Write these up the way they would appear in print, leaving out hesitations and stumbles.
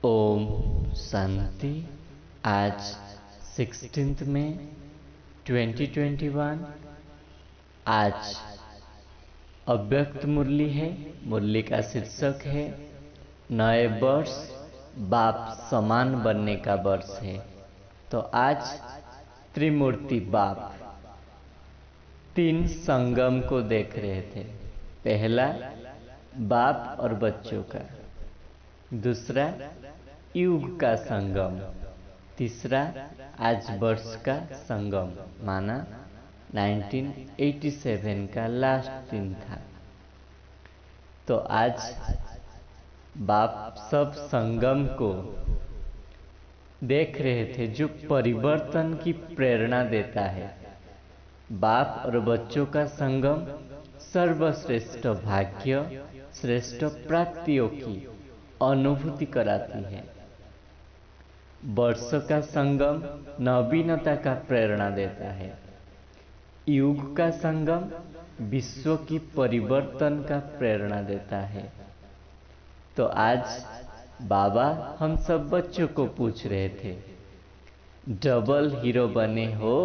ओम शांति। आज 16 मई 2021। आज अव्यक्त मुरली है। मुरली का शीर्षक है नए वर्ष बाप समान बनने का वर्ष है। तो आज त्रिमूर्ति बाप तीन संगम को देख रहे थे। पहला बाप और बच्चों का, दूसरा युग का संगम, तीसरा आज वर्ष का संगम माना 1987 का लास्ट दिन था। तो आज बाप सब संगम को देख रहे थे जो परिवर्तन की प्रेरणा देता है। बाप और बच्चों का संगम सर्वश्रेष्ठ भाग्य, श्रेष्ठ प्राप्तियों की अनुभूति कराती है। वर्ष का संगम नवीनता का प्रेरणा देता है। युग का संगम विश्व की परिवर्तन का प्रेरणा देता है। तो आज बाबा हम सब बच्चों को पूछ रहे थे, डबल हीरो बने हो,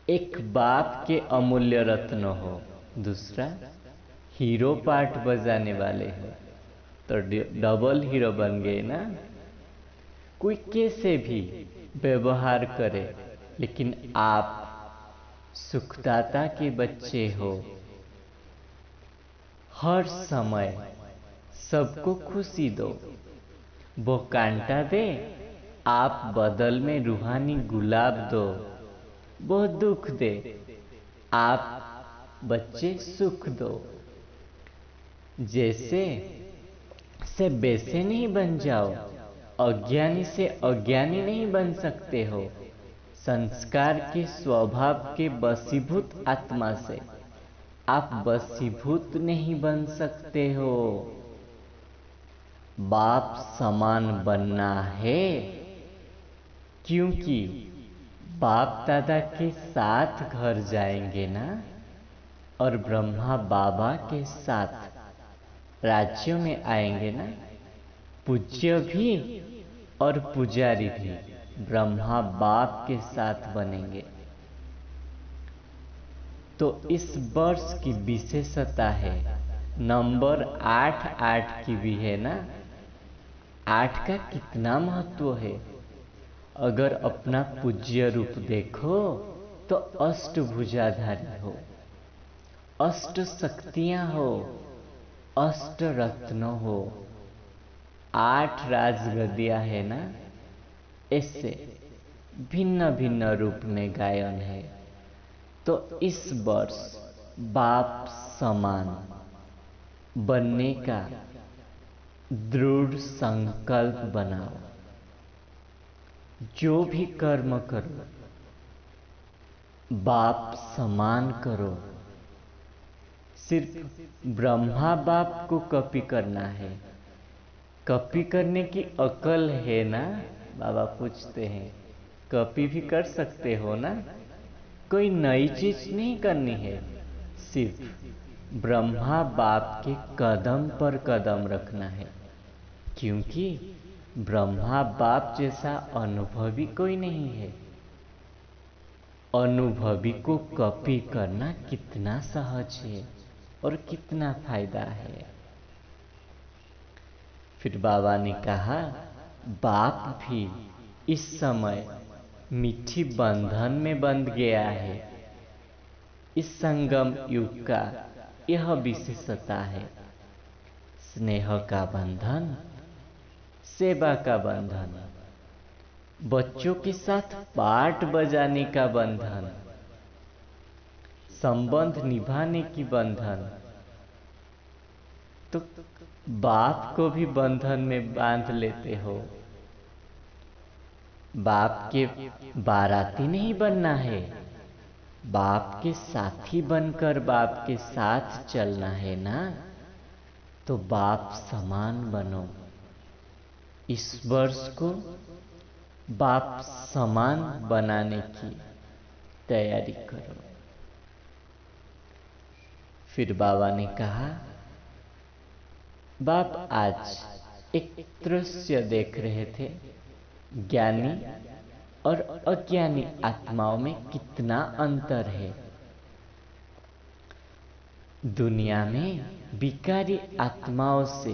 एक बाप के अमूल्य रत्न हो, दूसरा हीरो पार्ट बजाने वाले हो, तो डबल हीरो बन गए ना। कोई कैसे भी व्यवहार करे, लेकिन आप सुखदाता के बच्चे हो। हर समय सबको खुशी दो। वो कांटा दे, आप बदल में रूहानी गुलाब दो। वो दुख दे, आप बच्चे सुख दो। जैसे से वैसे नहीं बन जाओ। अज्ञानी से अज्ञानी नहीं बन सकते हो। संस्कार के स्वभाव के वशीभूत आत्मा से आप वशीभूत नहीं बन सकते हो। बाप समान बनना है, क्योंकि बाप दादा के साथ घर जाएंगे ना, और ब्रह्मा बाबा के साथ राज्यों में आएंगे ना। पूज्य भी और पुजारी भी ब्रह्मा बाप के साथ बनेंगे। तो इस वर्ष की विशेषता है, नंबर 8 की भी है ना। 8 का कितना महत्व है। अगर अपना पूज्य रूप देखो तो अष्टभुजाधारी हो, अष्ट शक्तियां हो, अष्ट रत्न हो, 8 राजगद्दियां है ना। इससे भिन्न भिन्न रूप में गायन है। तो इस वर्ष बाप समान बनने का दृढ़ संकल्प बनाओ। जो भी कर्म करो बाप समान करो। सिर्फ ब्रह्मा बाप को कॉपी करना है। कॉपी करने की अकल है ना। बाबा पूछते हैं, कॉपी भी कर सकते हो ना। कोई नई चीज नहीं करनी है, सिर्फ ब्रह्मा बाप के कदम पर कदम रखना है। क्योंकि ब्रह्मा बाप जैसा अनुभवी कोई नहीं है। अनुभवी को कॉपी करना कितना सहज है और कितना फायदा है। फिर बाबा ने कहा, बाप भी इस समय मीठी बंधन में बंध गया है। इस संगम युग का यह विशेषता है, स्नेह का बंधन, सेवा का बंधन, बच्चों के साथ पाठ बजाने का बंधन, संबंध निभाने की बंधन। तो बाप को भी बंधन में बांध लेते हो। बाप के बाराती नहीं बनना है, बाप के साथी बनकर बाप के साथ चलना है ना। तो बाप समान बनो। इस वर्ष को बाप समान बनाने की तैयारी करो। फिर बाबा ने कहा, बाप आज एक दृश्य देख रहे थे। ज्ञानी और अज्ञानी आत्माओं में कितना अंतर है। दुनिया में विकारी आत्माओं से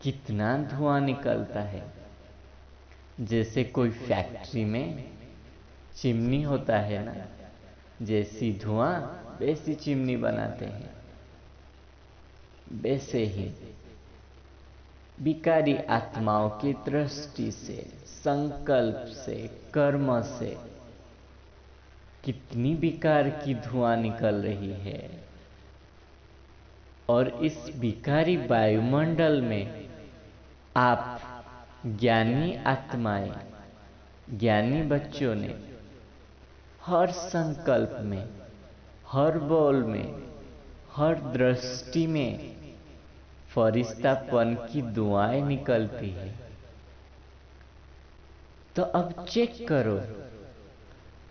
कितना धुआं निकलता है। जैसे कोई फैक्ट्री में चिमनी होता है ना, जैसी धुआं वैसी चिमनी बनाते हैं। वैसे ही विकारी आत्माओं की दृष्टि से, संकल्प से, कर्म से कितनी विकार की धुआं निकल रही है। और इस विकारी वायुमंडल में आप ज्ञानी आत्माएं, ज्ञानी बच्चों ने हर संकल्प में, हर बोल में, हर दृष्टि में फरिश्तापन की दुआएं निकलती है। तो अब चेक करो,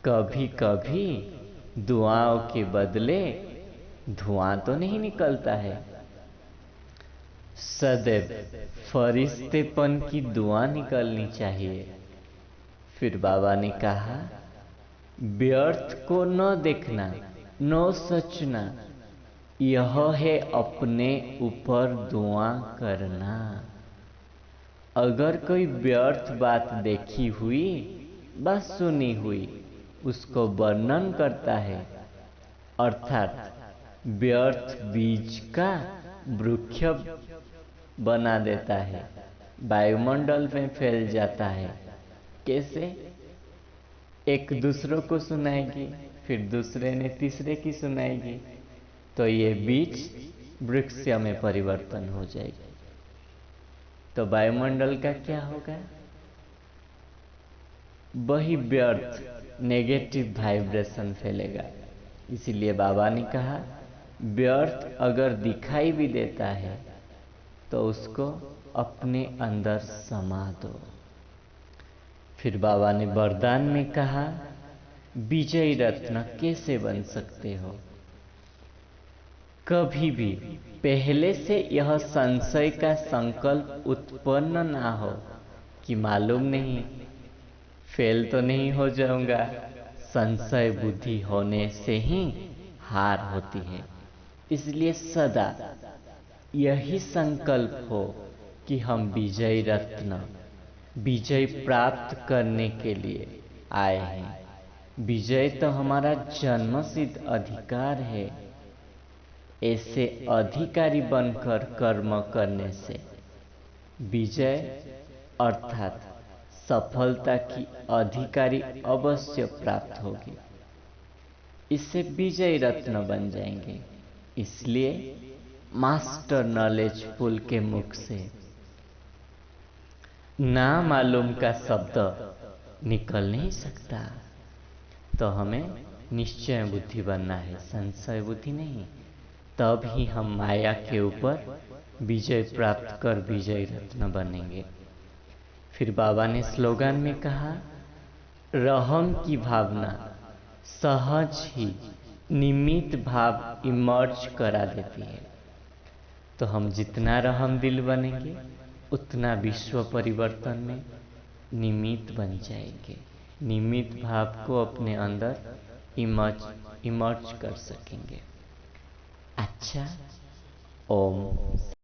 कभी कभी दुआओं के बदले धुआं तो नहीं निकलता है। सदैव फरिश्तेपन की दुआ निकलनी चाहिए। फिर बाबा ने कहा, व्यर्थ को न देखना, न सोचना, यह है अपने ऊपर दुआ करना। अगर कोई व्यर्थ बात देखी हुई, बस सुनी हुई, उसको वर्णन करता है, अर्थात व्यर्थ बीज का वृक्ष बना देता है, वायुमंडल में फैल जाता है। कैसे? एक दूसरों को सुनाएगी, फिर दूसरे ने तीसरे की सुनाएगी, तो ये बीज वृक्ष में परिवर्तन हो जाएगी। तो वायुमंडल का क्या होगा? वही व्यर्थ नेगेटिव वाइब्रेशन फैलेगा। इसीलिए बाबा ने कहा, व्यर्थ अगर दिखाई भी देता है तो उसको अपने अंदर समा दो। फिर बाबा ने वरदान में कहा, विजयी रत्न कैसे बन सकते हो? कभी भी पहले से यह संशय का संकल्प उत्पन्न ना हो कि मालूम नहीं, फेल तो नहीं हो जाऊंगा। संशय बुद्धि होने से ही हार होती है। इसलिए सदा यही संकल्प हो कि हम विजय रत्न, विजय प्राप्त करने के लिए आए हैं। विजय तो हमारा जन्मसिद्ध अधिकार है। ऐसे अधिकारी बनकर कर्म करने से विजय अर्थात सफलता की अधिकारी अवश्य प्राप्त होगी। इससे विजय रत्न बन जाएंगे। इसलिए मास्टर नॉलेजफुल के मुख से ना मालूम का शब्द निकल नहीं सकता। तो हमें निश्चय बुद्धि बनना है, संशय बुद्धि नहीं। तब ही हम माया के ऊपर विजय प्राप्त कर विजय रत्न बनेंगे। फिर बाबा ने स्लोगन में कहा, रहम की भावना सहज ही निमित्त भाव इमर्ज करा देती है। तो हम जितना रहम दिल बनेंगे, उतना विश्व परिवर्तन में निमित्त बन जाएंगे। निमित्त भाव को अपने अंदर इमर्ज कर सकेंगे। अच्छा, ओम